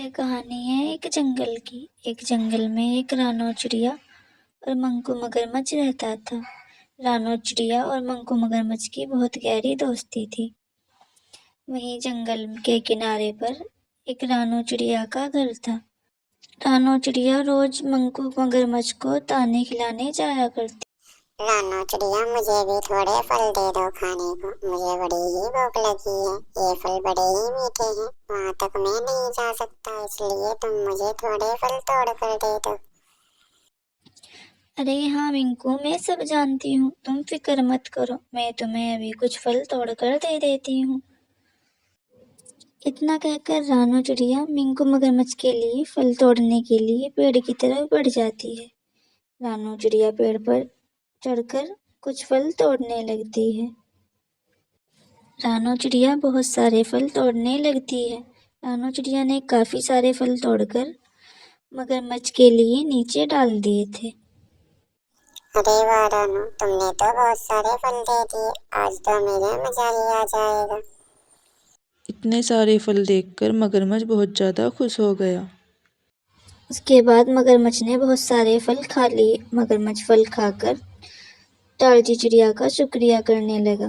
यह कहानी है एक जंगल की। एक जंगल में एक रानो चिड़िया और मंकू मगरमच्छ रहता था। रानो चिड़िया और मंकू मगरमच्छ की बहुत गहरी दोस्ती थी। वहीं जंगल के किनारे पर एक रानो चिड़िया का घर था। रानो चिड़िया रोज मंकू मगरमच्छ को दाने खिलाने जाया करती। रानो चिड़िया, मुझे भी थोड़े फल दे दो खाने को। मुझे बड़ी ही भूख लगी है। ये फल बड़े ही मीठे हैं। वहाँ तक मैं नहीं जा सकता, इसलिए तुम मुझे थोड़े फल तोड़ कर दे दो। अरे हाँ मिंकू, मैं सब जानती हूँ, तुम फिक्र मत करो, मैं तुम्हें अभी कुछ फल तोड़ कर दे देती हूँ। इतना कहकर रानो चिड़िया मिंकू मगरमच्छ के लिए फल तोड़ने के लिए पेड़ की तरफ बढ़ जाती है। रानो चिड़िया पेड़ पर चढ़कर कुछ फल तोड़ने लगती है। रानो चिड़िया बहुत सारे फल तोड़ने लगती है। रानो चिड़िया ने काफी सारे फल तोड़कर मगरमच्छ के लिए नीचे डाल दिए थे। अरे वाह रानो, तुमने तो बहुत सारे फल दे दिए। आज तो मेरा मजा ही आ जाएगा। इतने सारे फल देखकर मगरमच्छ बहुत ज़्यादा खुश हो गया। उसके बाद मगरमच्छ ने बहुत सारे फल खा लिए। मगरमच्छ फल खाकर टालची चिड़िया का शुक्रिया करने लगा।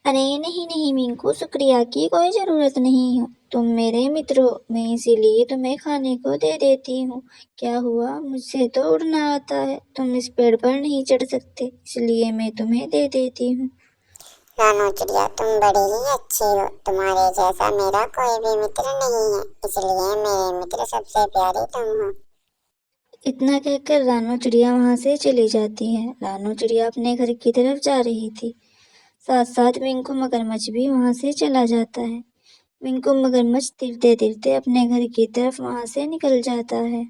अरे नहीं नहीं मिंकू, शुक्रिया की कोई जरूरत नहीं है, तुम मेरे मित्र हो, मैं इसीलिए तुम्हें खाने को दे देती हूँ। क्या हुआ, मुझसे तो उड़ना आता है, तुम इस पेड़ पर नहीं चढ़ सकते, इसलिए मैं तुम्हें दे देती हूँ। रानो चिड़िया, तुम बड़ी ही अच्छी हो। तुम्हारे जैसा मेरा कोई भी मित्र नहीं है, इसलिए मेरे मित्र सबसे प्यारे तुम हो। इतना कहकर रानो चिड़िया वहां से चली जाती है। रानो चिड़िया अपने घर की तरफ जा रही थी। साथ साथ मिंकू मगरमच्छ भी वहां से चला जाता है। मिंकू मगरमच्छ तिरते तिरते अपने घर की तरफ वहां से निकल जाता है।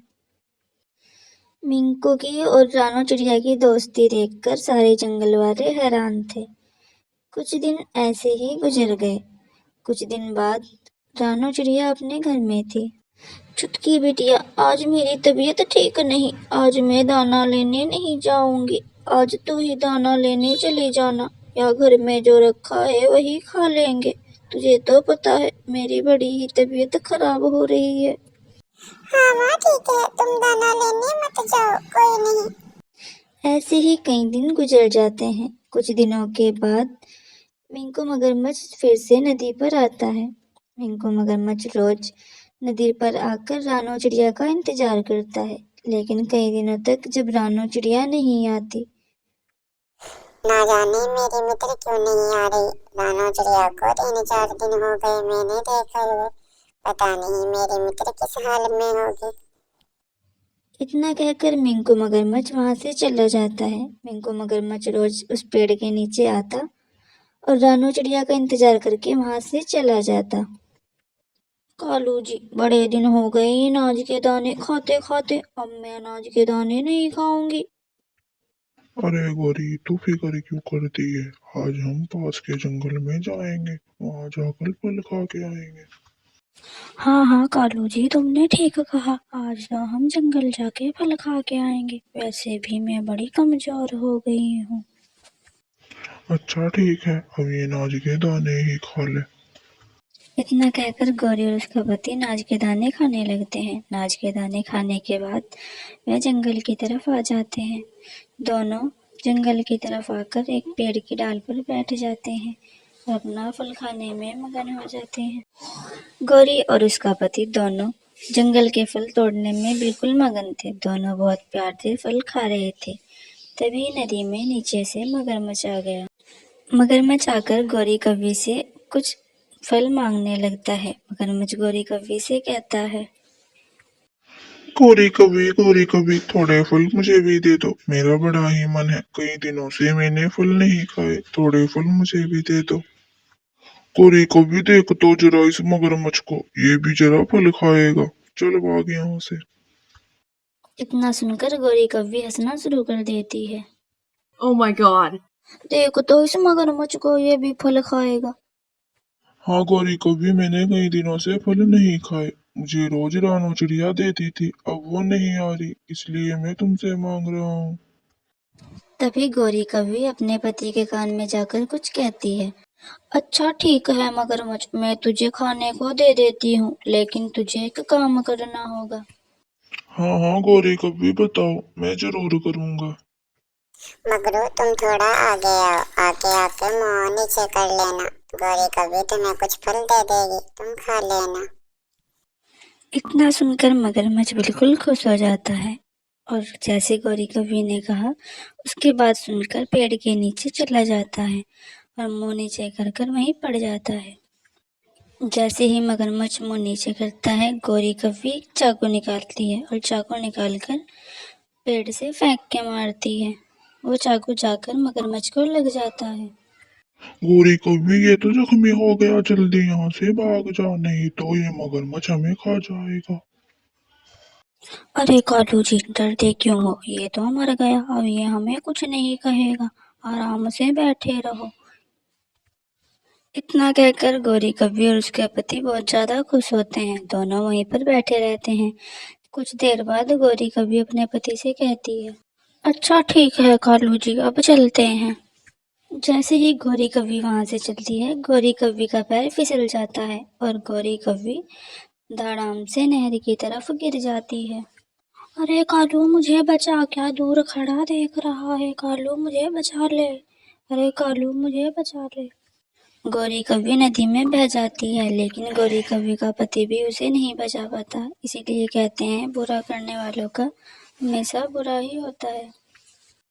मिंकू की और रानो चिड़िया की दोस्ती देखकर सारे जंगल वाले हैरान थे। कुछ दिन ऐसे ही गुजर गए। कुछ दिन बाद रानो चिड़िया अपने घर में थी। चुटकी बिटिया, आज मेरी तबीयत ठीक नहीं, आज मैं दाना लेने नहीं जाऊंगी। आज तू ही दाना लेने चली जाना, या घर में जो रखा है वही खा लेंगे। तुझे तो पता है मेरी बड़ी ही तबीयत खराब हो रही है। हाँ माँ, ठीक है, तुम दाना लेने मत जाओ, कोई नहीं। ऐसे ही कई दिन गुजर जाते हैं। कुछ दिनों के बाद मिंकू मगरमच्छ फिर से नदी पर आता है। मिंकू मगरमच्छ रोज नदी पर आकर रानो चिड़िया का इंतजार करता है, लेकिन कई दिनों तक जब रानो चिड़िया नहीं आती। ना जाने मेरी मित्र क्यों नहीं आ रही। रानो चिड़िया को 3-4 दिन हो गए मैंने देखे हुए। पता नहीं मेरी मित्र किस हाल में होगी। इतना कहकर मिंकू मगरमच्छ वहां से चला जाता है। मिंकू मगरमच्छ रोज उस पेड़ के नीचे आता और रानो चिड़िया का इंतजार करके वहां से चला जाता। कालू जी, बड़े दिन हो गए अनाज के दाने खाते खाते, अब मैं अनाज के दाने नहीं खाऊंगी। अरे गौरी, तू फिक्र क्यों करती है? आज हम पास के जंगल में जाएंगे, वहां जाकर फल खा के आएंगे। हाँ हाँ कालू जी, तुमने ठीक कहा, आज तो हम जंगल जाके फल खा के आएंगे। वैसे भी मैं बड़ी कमजोर हो गई हूँ। अच्छा ठीक है, अब ये अनाज के दाने ही खा ले। इतना कहकर गौरी और उसका पति नाज के दाने खाने लगते हैं। नाज के दाने खाने के बाद वह जंगल की तरफ आ जाते हैं। दोनों जंगल की तरफ आकर एक पेड़ की डाल पर बैठ जाते हैं और अपना फल खाने में मगन हो जाते हैं। गौरी और उसका पति दोनों जंगल के फल तोड़ने में बिल्कुल मगन थे। दोनों बहुत प्यार से फल खा रहे थे। तभी नदी में नीचे से मगरमच्छ आ गया। मगरमच्छ आकर गौरी कव्वी से कुछ फल मांगने लगता है। मगरमच्छ गौरी कव्वी से कहता है, गौरी कभी थोड़े फल मुझे भी दे दो, मेरा बड़ा ही मन है, कई दिनों से मैंने फल नहीं खाए, थोड़े फल मुझे भी दे दो। गौरी कभी देख तो जरा इस मगरमच्छ को, ये भी जरा फल खाएगा, चल भाग यहाँ से। इतना सुनकर गौरी कव्वी हंसना शुरू कर देती है। Oh my god. देखो तो इस मगरमच्छ को, ये भी फल खाएगा। हाँ गौरी, कभी मैंने कई दिनों से फल नहीं खाए, मुझे रोज रानो चिड़िया देती थी, अब वो नहीं आ रही, इसलिए मैं तुमसे मांग रहा हूँ। तभी गौरी कव्वी अपने पति के कान में जाकर कुछ कहती है। अच्छा ठीक है मगरमच्छ, मैं तुझे खाने को दे देती हूँ, लेकिन तुझे एक काम करना होगा। हाँ हाँ गौरी कभी बताओ, मैं जरूर करूँगा। मगरू तुम थोड़ा आगे आओ, आके आके मुंह नीचे कर लेना। गौरी कभी तुम्हें कुछ फल दे देगी, तुम खा लेना। इतना सुनकर मगरमच्छ बिल्कुल खुश हो जाता है और जैसे गौरी कवि ने कहा उसकी बात सुनकर पेड़ के नीचे चला जाता है और मुंह नीचे कर कर वहीं पड़ जाता है। जैसे ही मगरमच्छ मुंह नीचे करता है, गौरी कवि चाकू निकालती है और चाकू निकालकर पेड़ से फेंक के मारती है। वो चाकू जाकर मगरमच्छ को लग जाता है। गौरी कभी ये तो जख्मी हो गया, जल्दी यहाँ से भाग जा, नहीं तो ये मगरमच्छ हमें खा जाएगा। अरे कालू जी डरते क्यों हो, ये तो मर गया, अब ये हमें कुछ नहीं कहेगा, आराम से बैठे रहो। इतना कहकर गौरी कवि और उसके पति बहुत ज्यादा खुश होते हैं। दोनों वहीं पर बैठे रहते हैं। कुछ देर बाद गौरी कवि अपने पति से कहती है, अच्छा ठीक है कालू जी, अब चलते हैं। जैसे ही गौरी कवि वहां से चलती है, गौरी कवि का पैर फिसल जाता है और गौरी कवि धड़ाम से नहर की तरफ गिर जाती है। अरे कालू मुझे बचा, क्या दूर खड़ा देख रहा है, कालू मुझे बचा ले, अरे कालू मुझे बचा ले। गौरी कवि नदी में बह जाती है, लेकिन गौरी कवि का पति भी उसे नहीं बचा पाता। इसीलिए कहते हैं बुरा करने वालों का हमेशा बुरा ही होता है।